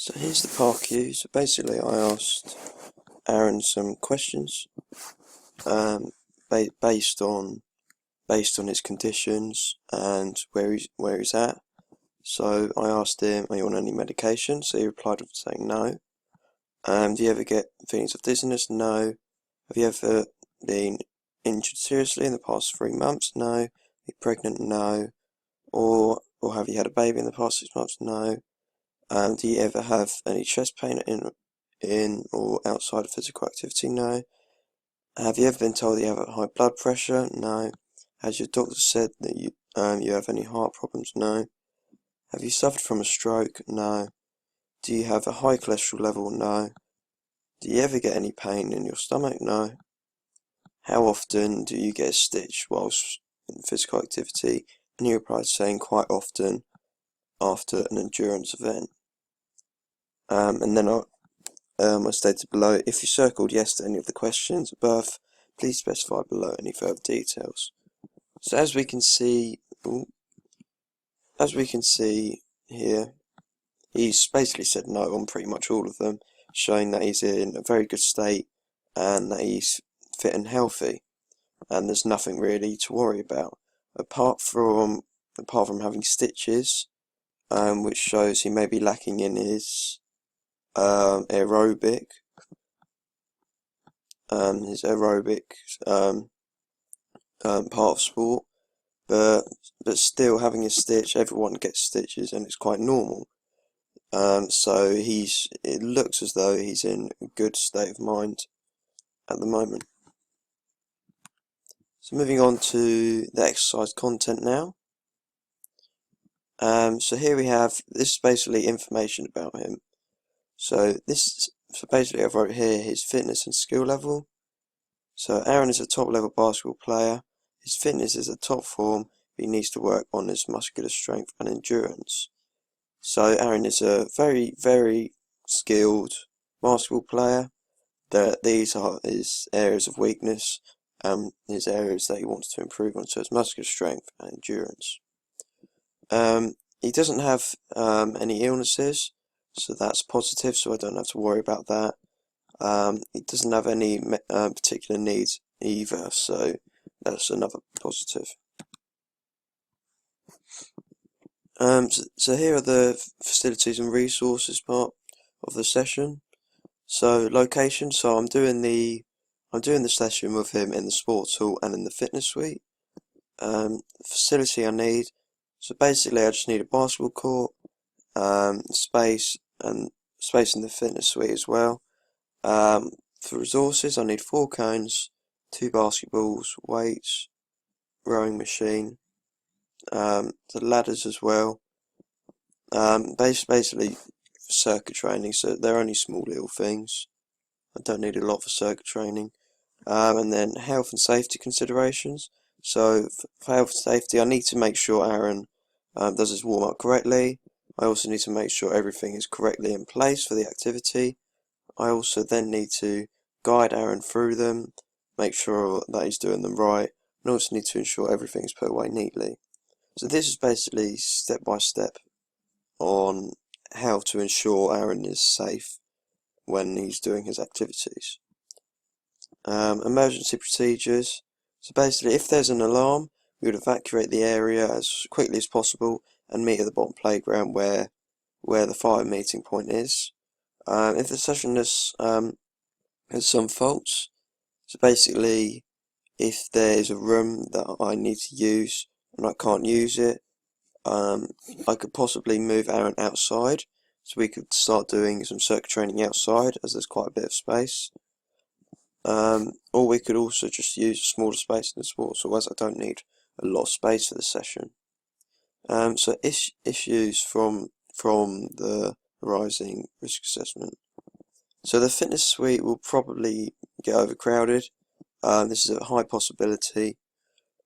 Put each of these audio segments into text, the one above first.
So here's the park queue. So basically I asked Aaron some questions um, based on his conditions and where he's at. So I asked him, are you on any medication? So he replied with saying no. Do you ever get feelings of dizziness? No. Have you ever been injured seriously in the past 3 months? No. Are you pregnant? No. Or have you had a baby in the past 6 months? No. Do you ever have any chest pain in or outside of physical activity? No. Have you ever been told that you have high blood pressure? No. Has your doctor said that you have any heart problems? No. Have you suffered from a stroke? No. Do you have a high cholesterol level? No. Do you ever get any pain in your stomach? No. How often do you get a stitch whilst in physical activity? And he replied saying quite often after an endurance event. And then I stated below, if you circled yes to any of the questions above, please specify below any further details. So as we can see here, he's basically said no on pretty much all of them, showing that he's in a very good state and that he's fit and healthy, and there's nothing really to worry about apart from having stitches, which shows he may be lacking in his aerobic part of sport, but still having a stitch, everyone gets stitches and it's quite normal. So it looks as though he's in a good state of mind at the moment. So moving on to the exercise content now. So here we have, this is basically information about him. So basically I wrote here his fitness and skill level. So Aaron is a top level basketball player. His fitness is at top form, but he needs to work on his muscular strength and endurance. So Aaron is a very, very skilled basketball player. These are his areas of weakness, his areas that he wants to improve on, so his muscular strength and endurance. He doesn't have any illnesses, so that's positive, so I don't have to worry about that. He doesn't have any particular needs either, so that's another positive. So here are the facilities and resources part of the session. So location, so I'm doing the session with him in the sports hall and in the fitness suite. Facility I need, so basically I just need a basketball court, space in the fitness suite as well. For resources I need 4 cones, 2 basketballs, weights, rowing machine, the ladders as well. Basically for circuit training, so they're only small little things. I don't need a lot for circuit training. And then health and safety considerations. So for health and safety, I need to make sure Aaron does his warm-up correctly. I also need to make sure everything is correctly in place for the activity. I also then need to guide Aaron through them, make sure that he's doing them right, and also need to ensure everything is put away neatly. So this is basically step by step on how to ensure Aaron is safe when he's doing his activities. Emergency procedures. So basically, if there's an alarm, we would evacuate the area as quickly as possible and meet at the bottom playground where the fire meeting point is. If the session has some faults, so basically, if there's a room that I need to use and I can't use it, I could possibly move Aaron outside, so we could start doing some circuit training outside, as there's quite a bit of space. Or we could also just use a smaller space in the sports hall, as I don't need a lot of space for the session. So issues from the rising risk assessment. So the fitness suite will probably get overcrowded. This is a high possibility,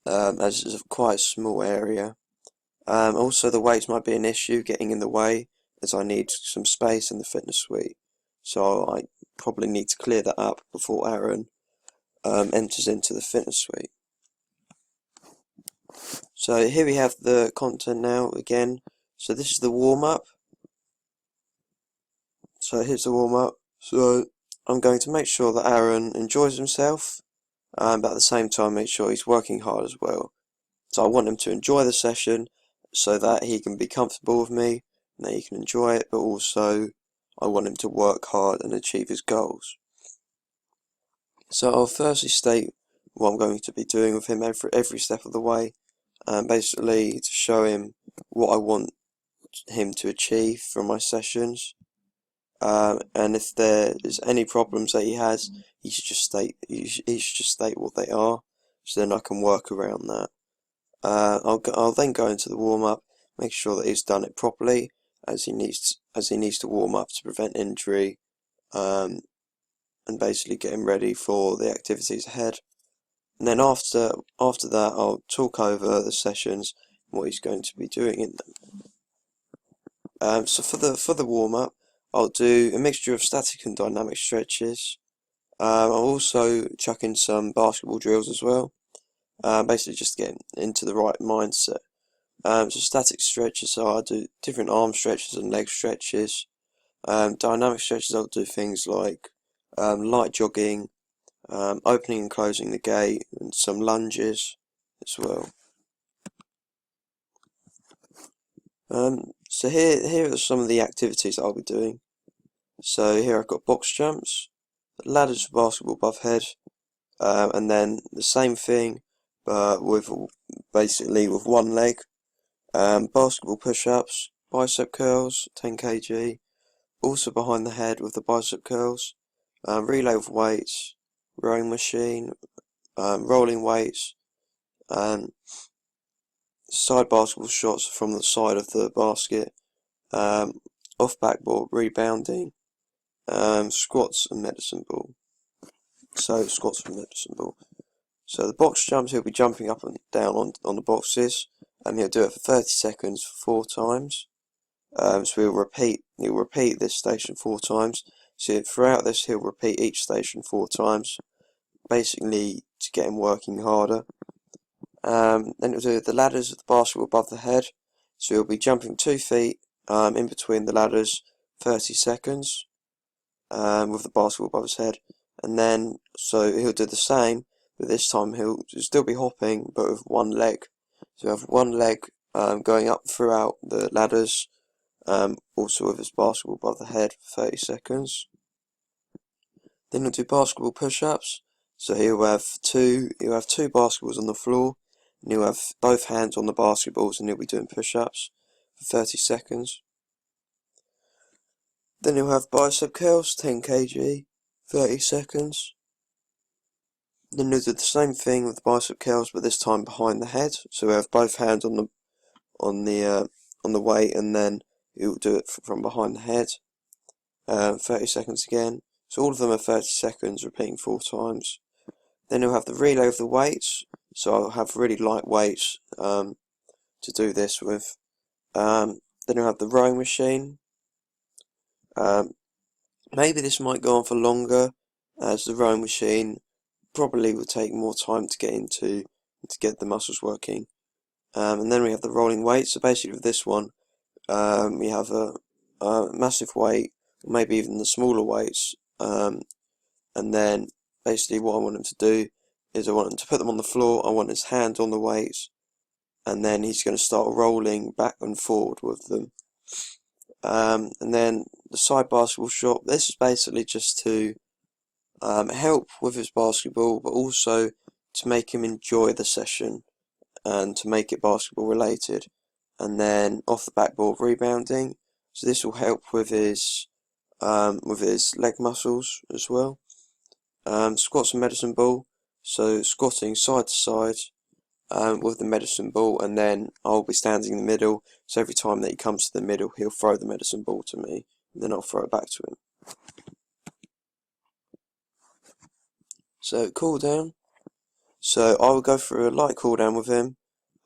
as it's quite a small area. Also the weights might be an issue getting in the way, as I need some space in the fitness suite. So I probably need to clear that up before Aaron enters into the fitness suite. So here we have the content now again. So this is the warm-up. So here's the warm-up. So I'm going to make sure that Aaron enjoys himself, but at the same time make sure he's working hard as well. So I want him to enjoy the session so that he can be comfortable with me and that he can enjoy it, but also I want him to work hard and achieve his goals. So I'll firstly state what I'm going to be doing with him every step of the way, basically to show him what I want him to achieve from my sessions. And if there is any problems that he has, he should just state what they are, so then I can work around that. I'll then go into the warm up, make sure that he's done it properly, as he needs to warm up to prevent injury, and basically get him ready for the activities ahead. And then after that, I'll talk over the sessions and what he's going to be doing in them. So for the warm up, I'll do a mixture of static and dynamic stretches. I'll also chuck in some basketball drills as well. Basically just getting into the right mindset. So static stretches, so I'll do different arm stretches and leg stretches. Dynamic stretches, I'll do things like light jogging, opening and closing the gate, and some lunges as well. So here are some of the activities I'll be doing. So here I've got box jumps, ladders for basketball above head, and then the same thing, but basically with one leg. Basketball push-ups, bicep curls, 10 kg, also behind the head with the bicep curls, relay with weights, rowing machine, rolling weights, side basketball shots from the side of the basket, off backboard rebounding, squats and medicine ball. So squats and medicine ball. So the box jumps, he'll be jumping up and down on the boxes, and he'll do it for 30 seconds 4 times. So he'll repeat this station 4 times. So throughout this, he'll repeat each station 4 times, basically to get him working harder. Then he'll do the ladders with the basketball above the head. So he'll be jumping 2 feet in between the ladders, 30 seconds, with the basketball above his head. And then, so he'll do the same, but this time he'll still be hopping, but with one leg. So he'll have one leg going up throughout the ladders, also with his basketball above the head for 30 seconds. Then he'll do basketball push-ups. So he'll have two basketballs on the floor, and he'll have both hands on the basketballs, and he'll be doing push-ups for 30 seconds. Then he'll have bicep curls, 10 kg, 30 seconds. Then he'll do the same thing with the bicep curls, but this time behind the head. So he'll have both hands on the weight, and then he'll do it from behind the head. 30 seconds again. So all of them are 30 seconds, repeating 4 times. Then he'll have the relay of the weights. So I'll have really light weights to do this with. Then he'll have the rowing machine. Maybe this might go on for longer, as the rowing machine probably will take more time to get into, to get the muscles working. And then we have the rolling weights. So basically with this one, we have a massive weight, maybe even the smaller weights, and then basically what I want him to do is I want him to put them on the floor. I want his hands on the weights, and then he's going to start rolling back and forward with them. And then the side basketball shot, this is basically just to help with his basketball, but also to make him enjoy the session and to make it basketball related. And then off the backboard rebounding, so this will help with his leg muscles as well. Squats and medicine ball, so squatting side to side with the medicine ball, and then I'll be standing in the middle, so every time that he comes to the middle, he'll throw the medicine ball to me, and then I'll throw it back to him. So cooldown, so I will go through a light cooldown with him,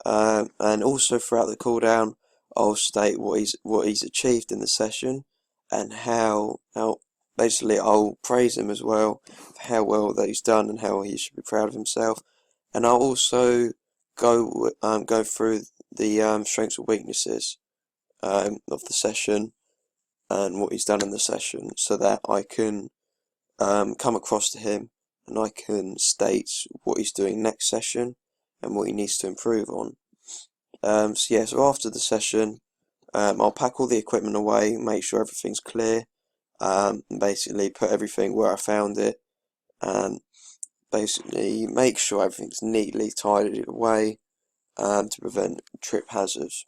and also throughout the cooldown I'll state what he's achieved in the session, and how basically I'll praise him as well for how well that he's done and how he should be proud of himself. And I'll also go through the strengths and weaknesses of the session, and what he's done in the session, so that I can come across to him and I can state what he's doing next session and what he needs to improve on. So after the session, I'll pack all the equipment away, make sure everything's clear, and basically put everything where I found it, and basically make sure everything's neatly tidied away to prevent trip hazards.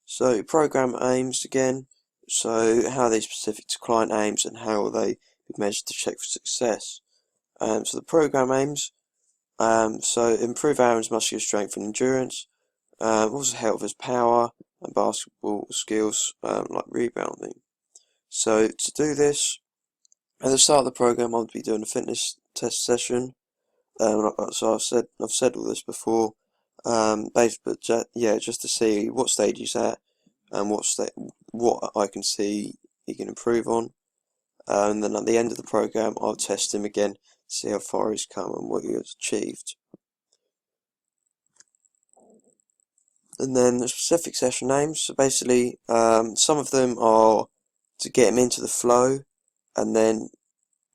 So program aims again, so how are they specific to client aims and how will they be measured to check for success. So the program aims, so improve Aaron's muscular strength and endurance, also help his power and basketball skills like rebounding. So to do this, at the start of the program I'll be doing a fitness test session. So I've said all this before, just to see what stage he's at and what I can see he can improve on. And then at the end of the program I'll test him again to see how far he's come and what he has achieved. And then the specific session names, so basically some of them are to get him into the flow, and then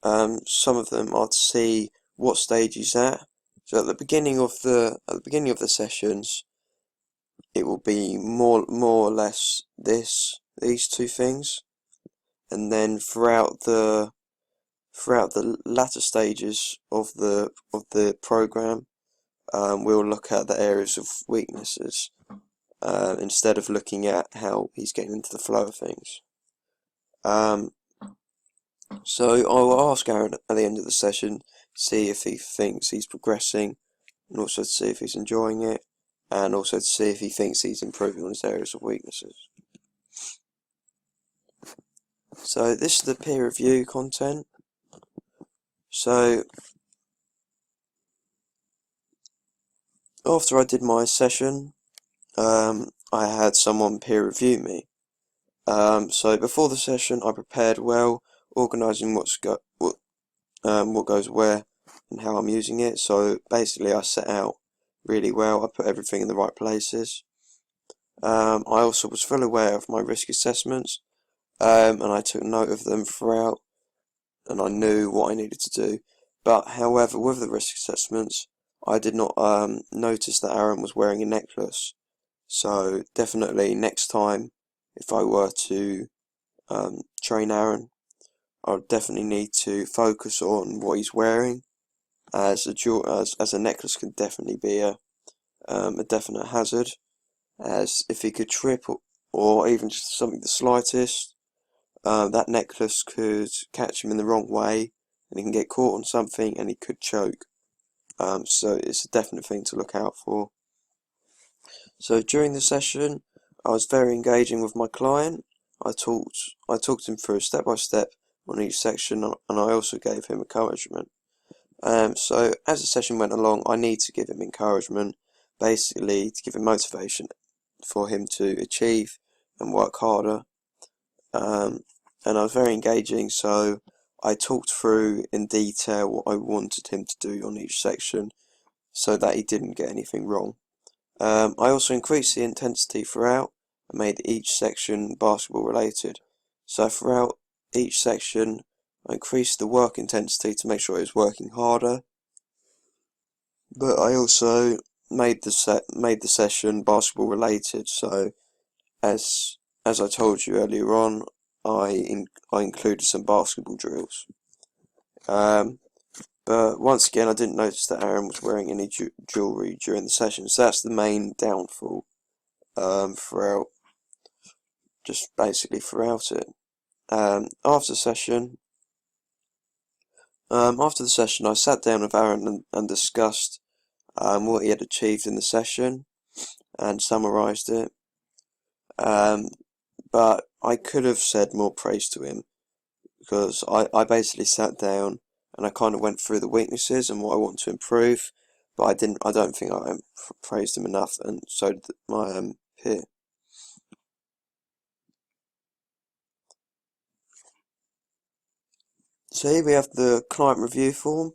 some of them are to see what stage he's at. So at the beginning of the sessions, it will be more or less these two things, and then throughout the latter stages of the program, we'll look at the areas of weaknesses instead of looking at how he's getting into the flow of things. So I will ask Aaron at the end of the session, see if he thinks he's progressing, and also to see if he's enjoying it, and also to see if he thinks he's improving on his areas of weaknesses. So this is the peer review content. So after I did my session, I had someone peer review me. So before the session, I prepared well, organising what goes where and how I'm using it. So basically, I set out really well. I put everything in the right places. I also was fully aware of my risk assessments, and I took note of them throughout, and I knew what I needed to do. But however, with the risk assessments, I did not notice that Aaron was wearing a necklace. So definitely next time, if I were to train Aaron, I would definitely need to focus on what he's wearing, as a necklace can definitely be a definite hazard, as if he could trip or even just something the slightest, that necklace could catch him in the wrong way and he can get caught on something and he could choke. So it's a definite thing to look out for. So during the session, I was very engaging with my client. I talked him through step by step on each section, and I also gave him encouragement. So as the session went along, I need to give him encouragement, basically to give him motivation for him to achieve and work harder. And I was very engaging, so I talked through in detail what I wanted him to do on each section so that he didn't get anything wrong. I also increased the intensity throughout and made each section basketball related. So throughout each section, I increased the work intensity to make sure it was working harder. But I also made the session basketball related. So as I told you earlier on, I included some basketball drills. But once again, I didn't notice that Aaron was wearing any jewellery during the session, so that's the main downfall throughout, just basically throughout it. After the session, I sat down with Aaron and discussed what he had achieved in the session and summarised it. But I could have said more praise to him, because I basically sat down and I kind of went through the weaknesses and what I want to improve, but I don't think I praised him enough, and so did my peer. So here we have the client review form.